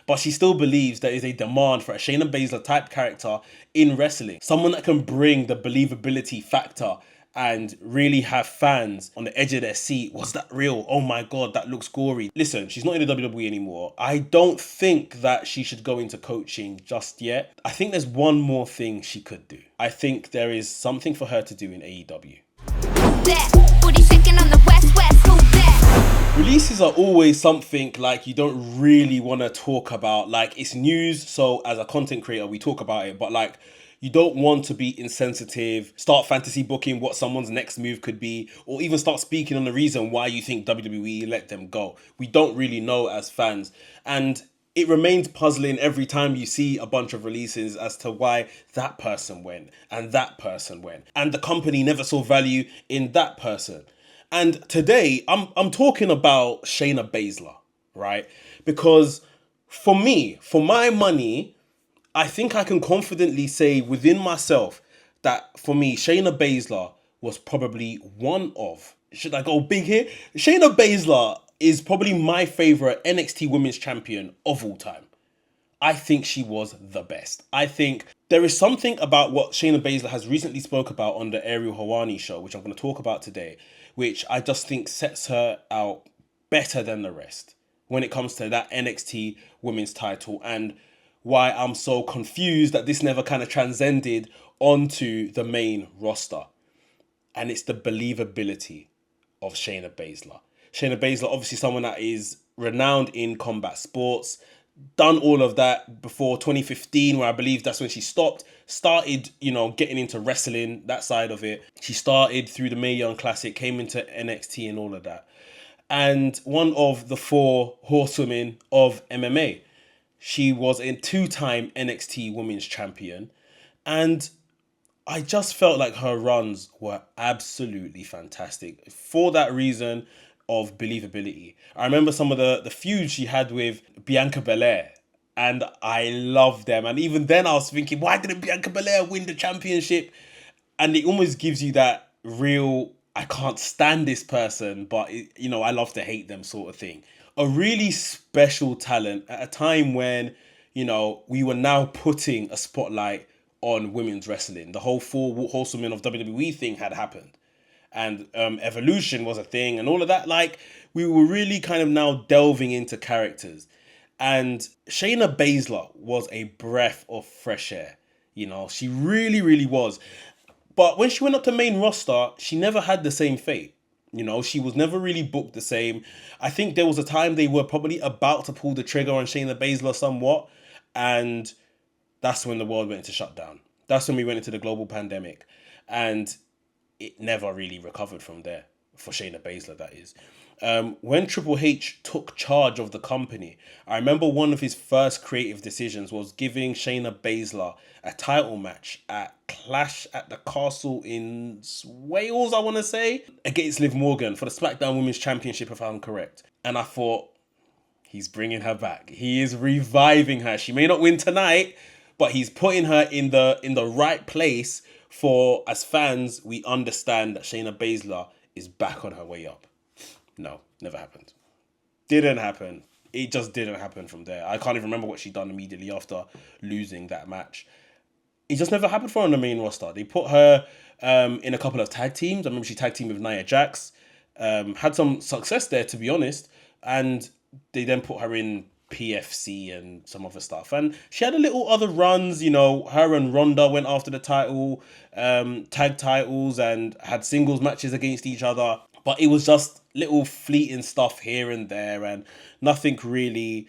but she still believes there is a demand for a Shayna Baszler type character in wrestling. Someone that can bring the believability factor and really have fans on the edge of their seat. Was that real? Oh my God, that looks gory. Listen, she's not in the WWE anymore. I don't think that she should go into coaching just yet. I think there's one more thing she could do. I think there is something for her to do in AEW. Releases are always something like you don't really want to talk about. Like, it's news, so as a content creator, we talk about it, but like, you don't want to be insensitive, start fantasy booking what someone's next move could be, or even start speaking on the reason why you think WWE let them go. We don't really know as fans. And it remains puzzling every time you see a bunch of releases as to why that person went and that person went. And the company never saw value in that person. And today, I'm talking about Shayna Baszler, right? Because for me, for my money, I think I can confidently say within myself that for me, Shayna Baszler was probably one of, should I go big here? Shayna Baszler is probably my favorite NXT Women's Champion of all time. I think she was the best. I think there is something about what Shayna Baszler has recently spoke about on the Ariel Helwani show, which I'm going to talk about today, which I just think sets her out better than the rest when it comes to that NXT Women's title, and why I'm so confused that this never kind of transcended onto the main roster. And it's the believability of Shayna Baszler. Shayna Baszler, obviously someone that is renowned in combat sports, done all of that before 2015, where I believe that's when she started, getting into wrestling, that side of it. She started through the Mae Young Classic, came into NXT and all of that. And one of the 4 horsewomen of MMA. She was a 2-time NXT Women's Champion. And I just felt like her runs were absolutely fantastic for that reason of believability. I remember some of the feuds she had with Bianca Belair, and I loved them. And even then I was thinking, why didn't Bianca Belair win the championship? And it almost gives you that real, I can't stand this person, but I love to hate them sort of thing. A really special talent at a time when, we were now putting a spotlight on women's wrestling. The whole 4 horsewomen of WWE thing had happened. And Evolution was a thing and all of that. Like, we were really kind of now delving into characters. And Shayna Baszler was a breath of fresh air. She really, really was. But when she went up to main roster, she never had the same fate. She was never really booked the same. I think there was a time they were probably about to pull the trigger on Shayna Baszler somewhat. And that's when the world went into shutdown. That's when we went into the global pandemic. And it never really recovered from there. For Shayna Baszler, that is. When Triple H took charge of the company, I remember one of his first creative decisions was giving Shayna Baszler a title match at Clash at the Castle in Wales, I want to say, against Liv Morgan for the SmackDown Women's Championship, if I'm correct. And I thought, he's bringing her back. He is reviving her. She may not win tonight, but he's putting her in the right place for, as fans, we understand that Shayna Baszler is back on her way up. No, never happened. Didn't happen. It just didn't happen from there. I can't even remember what she done immediately after losing that match. It just never happened for her on the main roster. They put her in a couple of tag teams. I remember she tag teamed with Nia Jax. Had some success there, to be honest. And they then put her in PFC and some other stuff. And she had a little other runs, her and Ronda went after the title, tag titles, and had singles matches against each other. But it was just little fleeting stuff here and there, and nothing really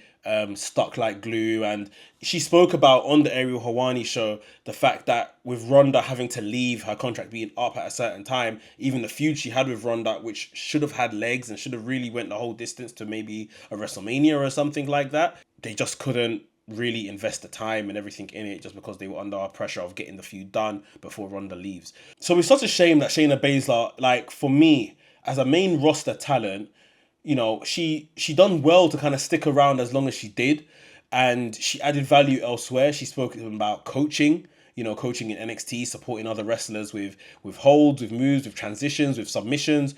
stuck like glue. And she spoke about on the Ariel Helwani show the fact that with Ronda having to leave, her contract being up at a certain time, even the feud she had with Ronda, which should have had legs and should have really went the whole distance to maybe a WrestleMania or something like that, they just couldn't really invest the time and everything in it just because they were under pressure of getting the feud done before Ronda leaves. So it's such a shame that Shayna Baszler, like, for me, as a main roster talent, she done well to kind of stick around as long as she did, and she added value elsewhere. She spoke about coaching, coaching in NXT, supporting other wrestlers with holds, with moves, with transitions, with submissions,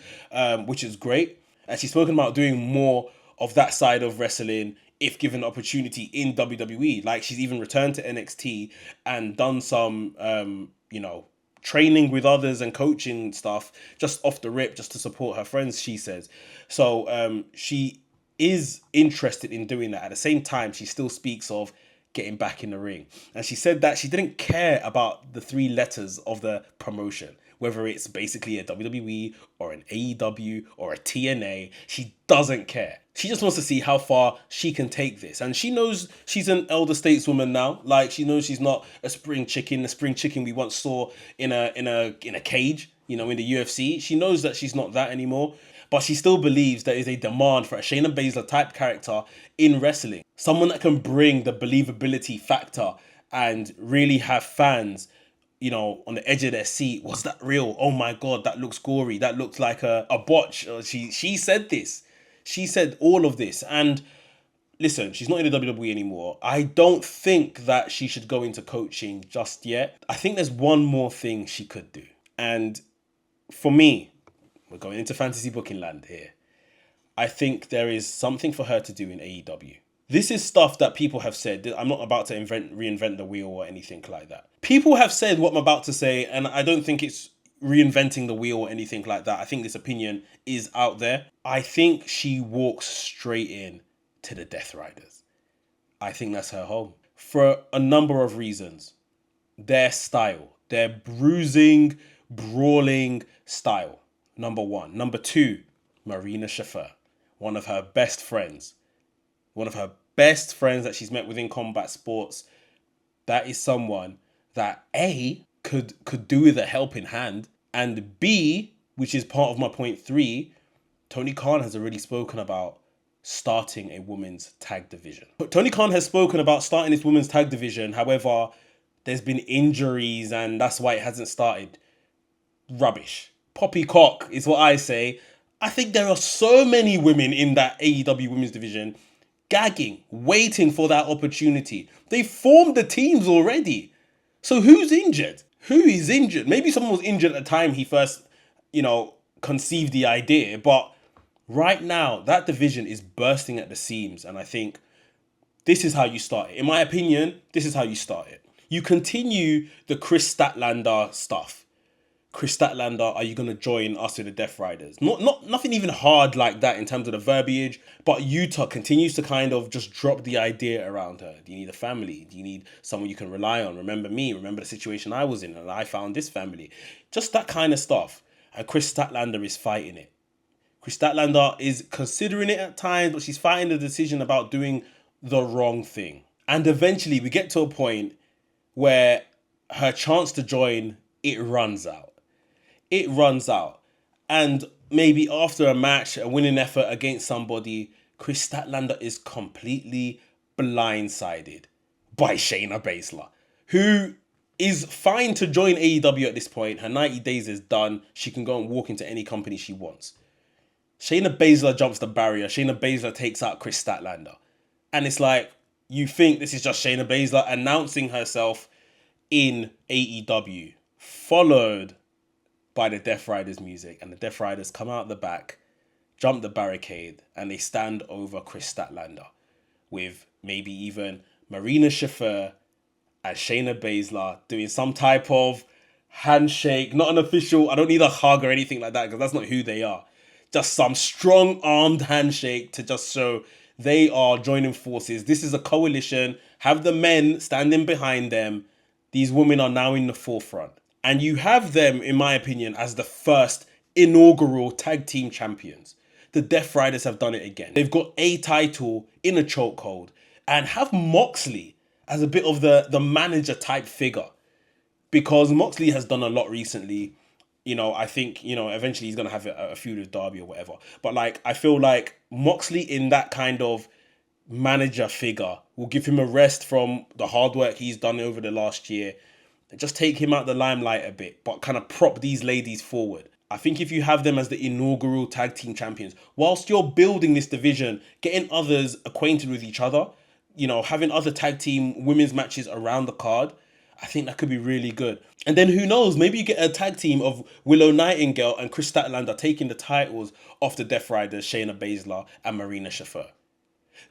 which is great. And she's spoken about doing more of that side of wrestling if given the opportunity in WWE. Like, she's even returned to NXT and done some, training with others and coaching stuff just off the rip, just to support her friends, she says. So she is interested in doing that. At the same time, she still speaks of getting back in the ring. And she said that she didn't care about the three letters of the promotion, whether it's basically a WWE or an AEW or a TNA. She doesn't care. She just wants to see how far she can take this. And she knows she's an elder stateswoman now. Like, she knows she's not a spring chicken, the spring chicken we once saw in a cage, in the UFC. She knows that she's not that anymore. But she still believes there is a demand for a Shayna Baszler type character in wrestling. Someone that can bring the believability factor and really have fans, on the edge of their seat. Was that real? Oh my God, that looks gory. That looks like a botch. She said this. She said all of this. And listen, she's not in the WWE anymore. I don't think that she should go into coaching just yet. I think there's one more thing she could do. And for me, we're going into fantasy booking land here. I think there is something for her to do in AEW. This is stuff that people have said. I'm not about to reinvent the wheel or anything like that. People have said what I'm about to say, and I don't think it's reinventing the wheel or anything like that. I think this opinion is out there. I think she walks straight in to the Death Riders. I think that's her home. For a number of reasons. Their style. Their bruising, brawling style. Number one. Number two, Marina Shafir. One of her best friends. One of her best friends that she's met within combat sports. That is someone that A, could do with a helping hand. And B, which is part of my point 3, Tony Khan has already spoken about starting a women's tag division. But Tony Khan has spoken about starting this women's tag division. However, there's been injuries and that's why it hasn't started. Rubbish. Poppycock is what I say. I think there are so many women in that AEW women's division gagging, waiting for that opportunity. They formed the teams already. So who's injured? Who is injured? Maybe someone was injured at the time he first, conceived the idea. But right now, that division is bursting at the seams. And I think this is how you start it. In my opinion, this is how you start it. You continue the Chris Statlander stuff. Chris Statlander, are you going to join us with the Death Riders? Nothing even hard like that in terms of the verbiage, but Utah continues to kind of just drop the idea around her. Do you need a family? Do you need someone you can rely on? Remember me? Remember the situation I was in and I found this family? Just that kind of stuff. And Chris Statlander is fighting it. Chris Statlander is considering it at times, but she's fighting the decision about doing the wrong thing. And eventually we get to a point where her chance to join, it runs out. It runs out. And maybe after a match, a winning effort against somebody, Chris Statlander is completely blindsided by Shayna Baszler, who is fine to join AEW at this point. Her 90 days is done. She can go and walk into any company she wants. Shayna Baszler jumps the barrier. Shayna Baszler takes out Chris Statlander. And it's like, you think this is just Shayna Baszler announcing herself in AEW, followed by the Death Riders music, and the Death Riders come out the back, jump the barricade, and they stand over Chris Statlander with maybe even Marina Shafir and Shayna Baszler doing some type of handshake, not an official, I don't need a hug or anything like that because that's not who they are. Just some strong-armed handshake to just show they are joining forces. This is a coalition. Have the men standing behind them. These women are now in the forefront. And you have them, in my opinion, as the first inaugural tag team champions. The Death Riders have done it again. They've got a title in a chokehold and have Moxley as a bit of the manager type figure. Because Moxley has done a lot recently. I think, eventually he's going to have a feud with Darby or whatever. But I feel like Moxley in that kind of manager figure will give him a rest from the hard work he's done over the last year. Just take him out the limelight a bit, but kind of prop these ladies forward. I think if you have them as the inaugural tag team champions, whilst you're building this division, getting others acquainted with each other, having other tag team women's matches around the card, I think that could be really good. And then who knows, maybe you get a tag team of Willow Nightingale and Chris Statlander taking the titles off the Death Riders, Shayna Baszler and Marina Shafir.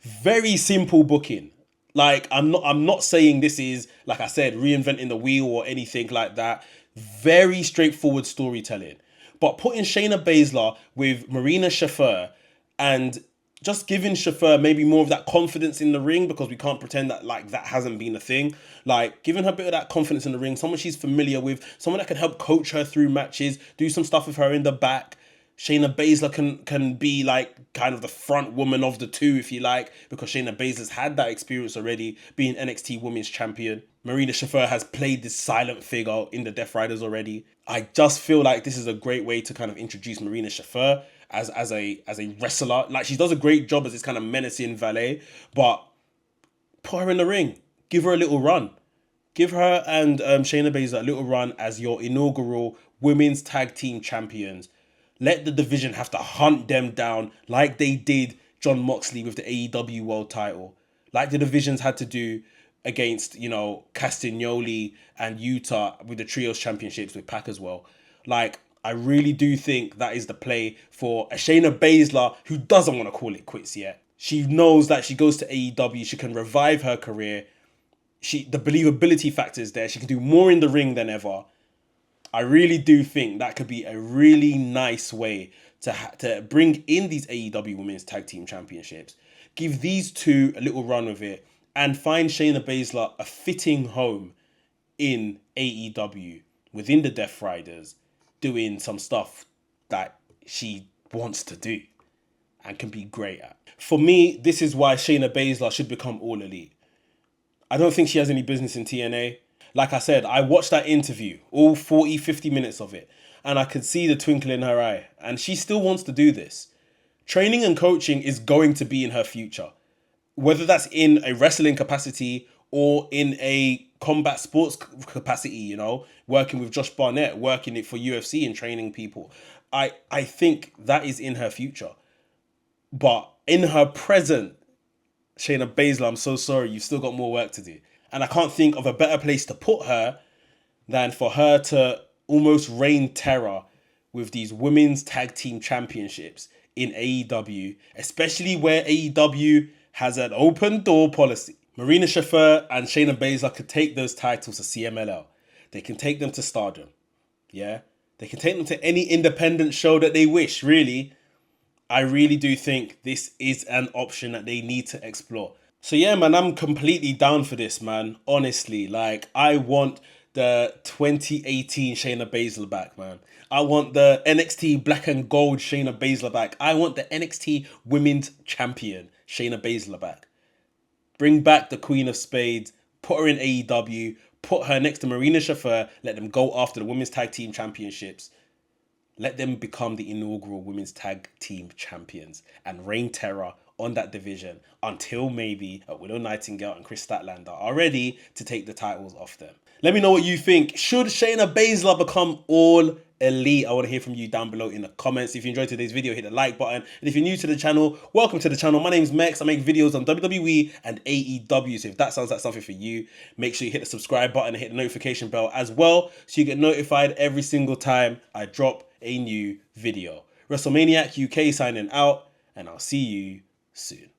Very simple booking. Like I'm not saying this is, like I said, reinventing the wheel or anything like that. Very straightforward storytelling. But putting Shayna Baszler with Marina Shafir and just giving Shafir maybe more of that confidence in the ring, because we can't pretend that like that hasn't been a thing. Like giving her a bit of that confidence in the ring, someone she's familiar with, someone that can help coach her through matches, do some stuff with her in the back. Shayna Baszler can be like kind of the front woman of the two, if you like, because Shayna Baszler's had that experience already being NXT Women's Champion. Marina Shafir has played this silent figure in the Death Riders already. I just feel like this is a great way to kind of introduce Marina Shafir as a wrestler. Like, she does a great job as this kind of menacing valet, but put her in the ring, give her a little run. Give her and Shayna Baszler a little run as your inaugural women's tag team champions. Let the division have to hunt them down like they did Jon Moxley with the AEW world title. Like the divisions had to do against, you know, Castagnoli and Utah with the trios championships with Pac as well. Like, I really do think that is the play for a Shayna Baszler who doesn't want to call it quits yet. She knows that she goes to AEW, she can revive her career. The believability factor is there. She can do more in the ring than ever. I really do think that could be a really nice way to bring in these AEW Women's Tag Team Championships. Give these two a little run with it and find Shayna Baszler a fitting home in AEW within the Death Riders, doing some stuff that she wants to do and can be great at. For me, this is why Shayna Baszler should become All Elite. I don't think she has any business in TNA. Like I said, I watched that interview, all 40, 50 minutes of it, and I could see the twinkle in her eye. And she still wants to do this. Training and coaching is going to be in her future. Whether that's in a wrestling capacity or in a combat sports capacity, you know, working with Josh Barnett, working it for UFC and training people. I think that is in her future. But in her present, Shayna Baszler, I'm so sorry, you've still got more work to do. And I can't think of a better place to put her than for her to almost reign terror with these women's tag team championships in AEW, especially where AEW has an open door policy. Marina Shafir and Shayna Baszler could take those titles to CMLL. They can take them to Stardom. Yeah? They can take them to any independent show that they wish, really. I really do think this is an option that they need to explore. So yeah, man, I'm completely down for this, man. Honestly, like, I want the 2018 Shayna Baszler back, man. I want the NXT Black and Gold Shayna Baszler back. I want the NXT Women's Champion Shayna Baszler back. Bring back the Queen of Spades. Put her in AEW. Put her next to Marina Shafir. Let them go after the Women's Tag Team Championships. Let them become the inaugural Women's Tag Team Champions and reign terror on that division until maybe Willow Nightingale and Chris Statlander are ready to take the titles off them. Let me know what you think. Should Shayna Baszler become All Elite? I want to hear from you down below in the comments. If you enjoyed today's video, hit the like button. And if you're new to the channel, welcome to the channel. My name's Mex. I make videos on WWE and AEW. So if that sounds like something for you, make sure you hit the subscribe button and hit the notification bell as well, so you get notified every single time I drop a new video. WrestleManiac UK signing out, and I'll see you soon.